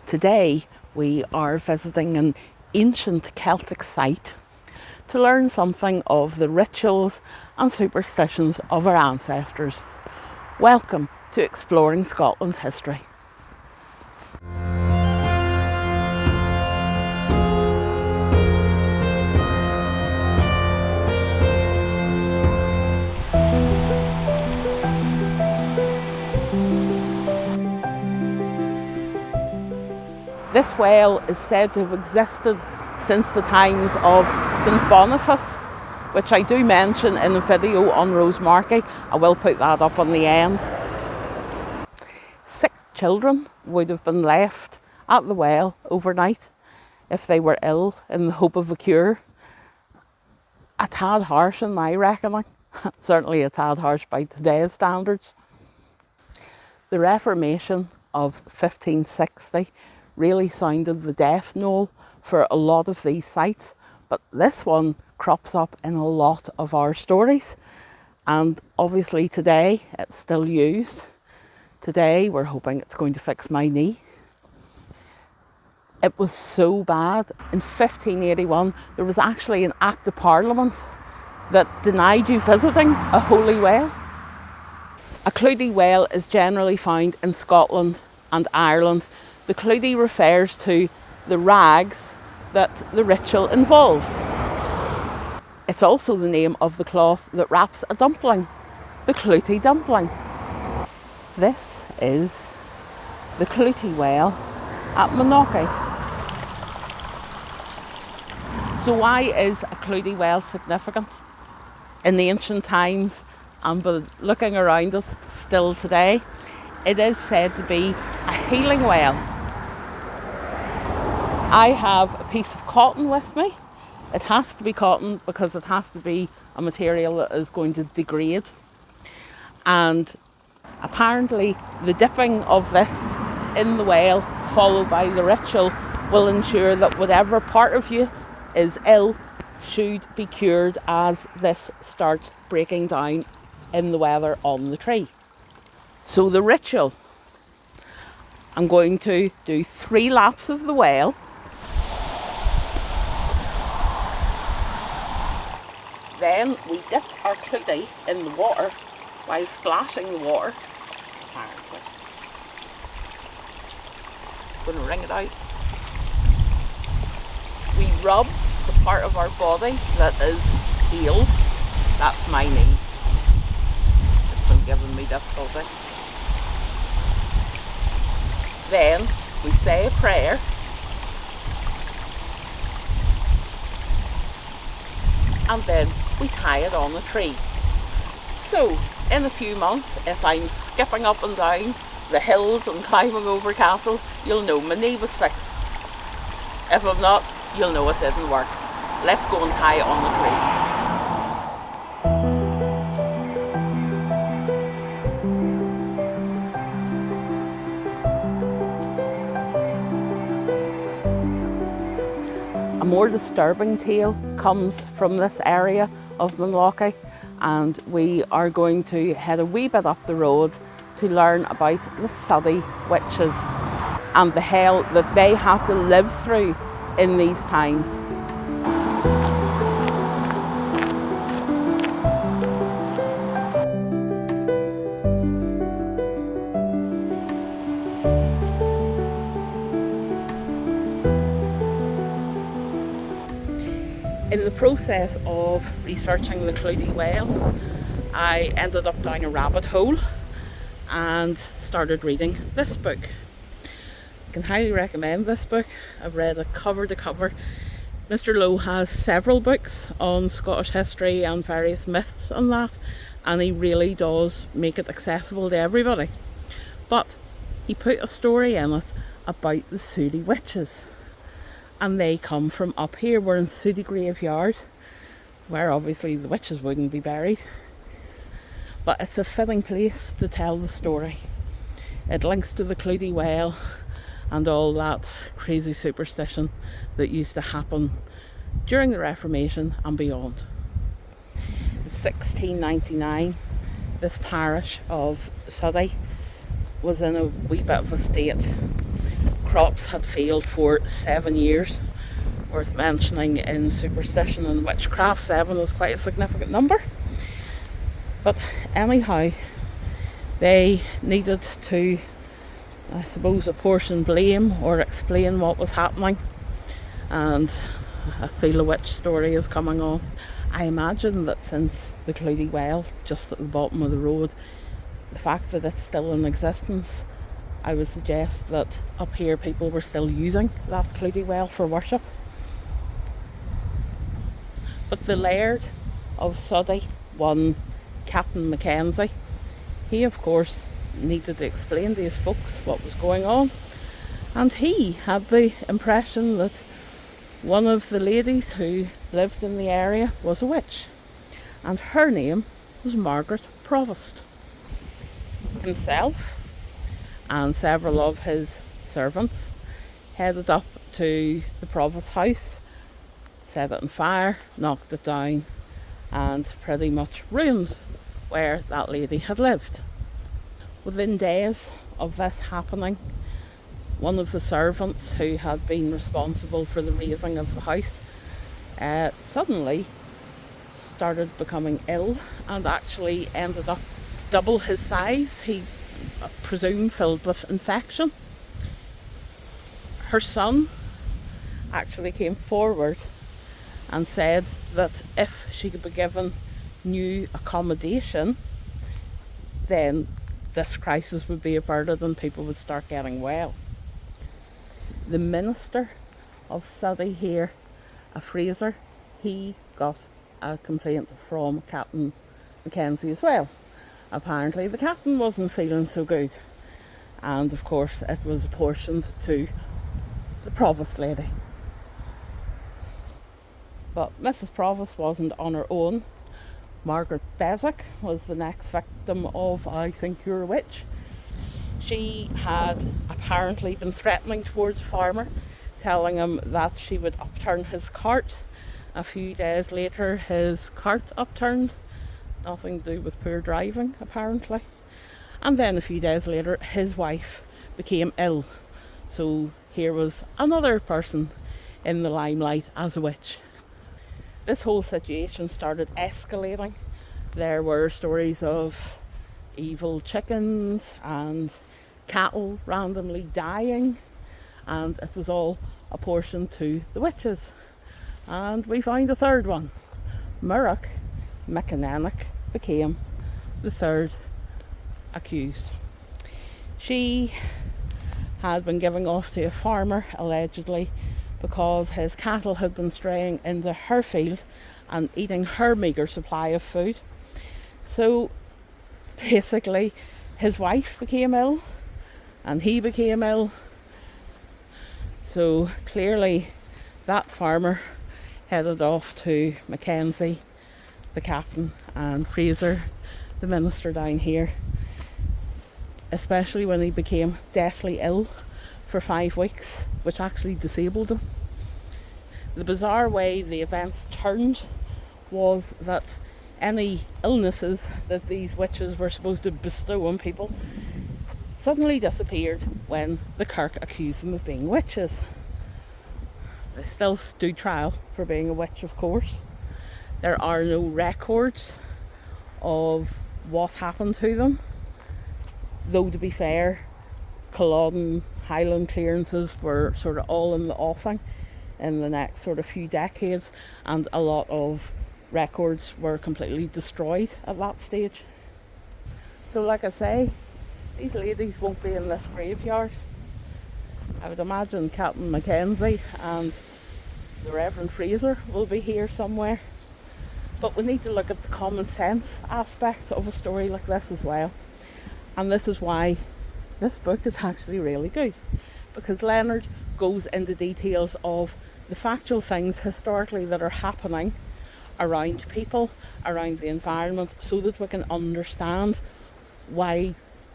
Today we are visiting an ancient Celtic site to learn something of the rituals and superstitions of our ancestors. Welcome to Exploring Scotland's History. This well is said to have existed since the times of St Boniface, which I do mention in a video on Rosemarkie. I will put that up on the end. Sick children would have been left at the well overnight if they were ill in the hope of a cure. A tad harsh in my reckoning, certainly a tad harsh by today's standards. The Reformation of 1560 really sounded the death knell for a lot of these sites, but this one crops up in a lot of our stories, and obviously today it's still used. Today we're hoping it's going to fix my knee. It was so bad, in 1581 there was actually an Act of Parliament that denied you visiting a holy well. A Clootie Well is generally found in Scotland and Ireland. The Clootie refers to the rags that the ritual involves. It's also the name of the cloth that wraps a dumpling, the Clootie dumpling. This is the Clootie Well at Munlochy. So why is a Clootie Well significant? In the ancient times, and looking around us still today, it is said to be a healing well. I have a piece of cotton with me. It has to be cotton because it has to be a material that is going to degrade. And apparently the dipping of this in the well, followed by the ritual, will ensure that whatever part of you is ill should be cured as this starts breaking down in the weather on the tree. So the ritual, I'm going to do 3 laps of the well. Then we dip our clootie in the water while splashing the water. Apparently. Going to wring it out. We rub the part of our body that is healed. That's my knee. It's been giving me difficulty. Then we say a prayer. And then we tie it on the tree. So, in a few months, if I'm skipping up and down the hills and climbing over castles, you'll know my knee was fixed. If I'm not, you'll know it didn't work. Let's go and tie it on the tree. A more disturbing tale comes from this area of Munlochy, and we are going to head a wee bit up the road to learn about the Suddie Witches and the hell that they had to live through in these times. In the process of researching the Clootie Well, I ended up down a rabbit hole and started reading this book. I can highly recommend this book. I've read it cover to cover. Mr. Lowe has several books on Scottish history and various myths and that, and he really does make it accessible to everybody. But he put a story in it about the Suddie Witches. And they come from up here. We're in Suddie Graveyard, where obviously the witches wouldn't be buried. But it's a fitting place to tell the story. It links to the Clootie Well and all that crazy superstition that used to happen during the Reformation and beyond. In 1699, this parish of Suddie was in a wee bit of a state. crops had failed for 7 years. Worth mentioning in superstition and witchcraft, 7 is quite a significant number. But anyhow, they needed to, I suppose, apportion blame or explain what was happening. And I feel a witch story is coming on. I imagine that since the Clootie Well, just at the bottom of the road, the fact that it's still in existence, I would suggest that up here people were still using that Clootie Well for worship. But the Laird of Suddie, one Captain Mackenzie, he of course needed to explain to his folks what was going on, and he had the impression that one of the ladies who lived in the area was a witch, and her name was Margaret Provost. Himself and several of his servants headed up to the Provost house, set it on fire, knocked it down, and pretty much ruined where that lady had lived. Within days of this happening, one of the servants who had been responsible for the raising of the house suddenly started becoming ill and actually ended up double his size. He presumed filled with infection. Her son actually came forward and said that if she could be given new accommodation, then this crisis would be averted and people would start getting well. The minister of Suddie here, a Fraser, he got a complaint from Captain Mackenzie as well. Apparently the captain wasn't feeling so good, and of course it was apportioned to the Provost lady. But Mrs. Provost wasn't on her own. Margaret Beswick was the next victim of I Think You're a Witch. She had apparently been threatening towards a farmer, telling him that she would upturn his cart. A few days later his cart upturned, nothing to do with poor driving apparently. And then a few days later his wife became ill. So here was another person in the limelight as a witch. This whole situation started escalating. There were stories of evil chickens and cattle randomly dying, and it was all apportioned to the witches. And we found a third one. Murroch McEnanick became the third accused. She had been giving off to a farmer, allegedly, because his cattle had been straying into her field and eating her meagre supply of food. So basically his wife became ill and he became ill. So clearly that farmer headed off to Mackenzie, the captain, and Fraser, the minister down here, especially when he became deathly ill for 5 weeks, which actually disabled him. The bizarre way the events turned was that any illnesses that these witches were supposed to bestow on people suddenly disappeared when the Kirk accused them of being witches. They still stood trial for being a witch, of course. There are no records of what happened to them, though to be fair, Culloden Highland clearances were sort of all in the offing in the next sort of few decades, and a lot of records were completely destroyed at that stage. So like I say, these ladies won't be in this graveyard. I would imagine Captain Mackenzie and the Reverend Fraser will be here somewhere. But we need to look at the common sense aspect of a story like this as well. And this is why this book is actually really good, because Leonard goes into details of the factual things historically that are happening around people, around the environment, so that we can understand why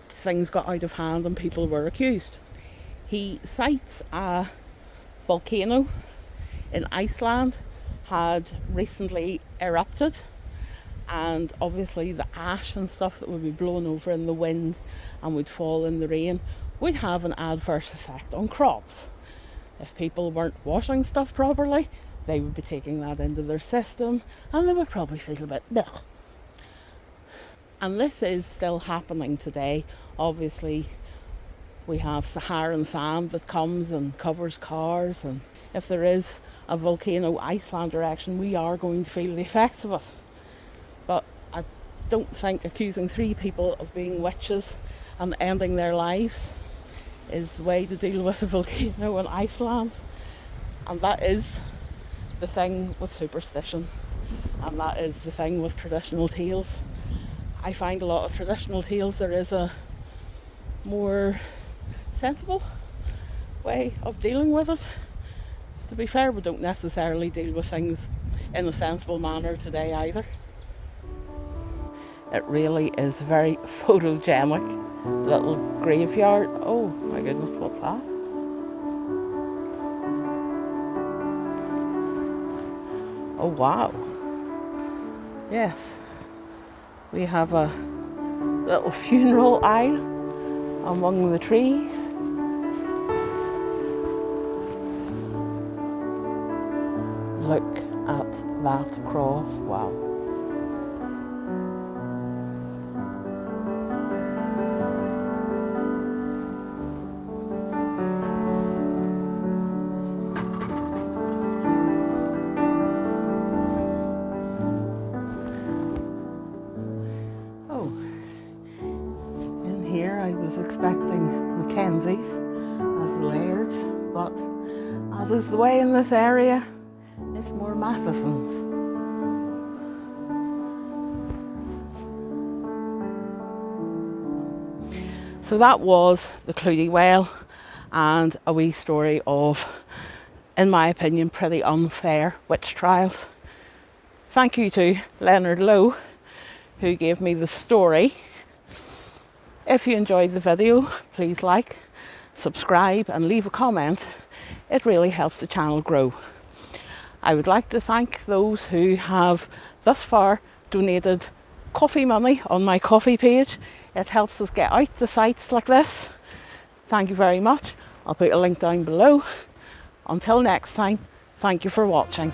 things got out of hand and people were accused. He cites a volcano in Iceland had recently erupted, and obviously the ash and stuff that would be blown over in the wind and would fall in the rain would have an adverse effect on crops. If people weren't washing stuff properly, they would be taking that into their system and they would probably feel a bit ugh. And this is still happening today. Obviously, we have Saharan sand that comes and covers cars, and if there is a volcano Iceland direction, we are going to feel the effects of it. But I don't think accusing 3 people of being witches and ending their lives is the way to deal with a volcano in Iceland. And that is the thing with superstition, and that is the thing with traditional tales. I find a lot of traditional tales there is a more sensible way of dealing with it. To be fair, we don't necessarily deal with things in a sensible manner today either. It really is very photogenic little graveyard. Oh my goodness, what's that? Oh wow. Yes. We have a little funeral aisle among the trees. Look at that cross. Wow. Here I was expecting Mackenzies as lairds, but as is the way in this area, it's more Mathesons. So that was the Clootie Well, and a wee story of, in my opinion, pretty unfair witch trials. Thank you to Leonard Lowe, who gave me the story. If you enjoyed the video, please like, subscribe and leave a comment. It really helps the channel grow. I would like to thank those who have thus far donated coffee money on my coffee page. It helps us get out to sites like this. Thank you very much. I'll put a link down below. Until next time, thank you for watching.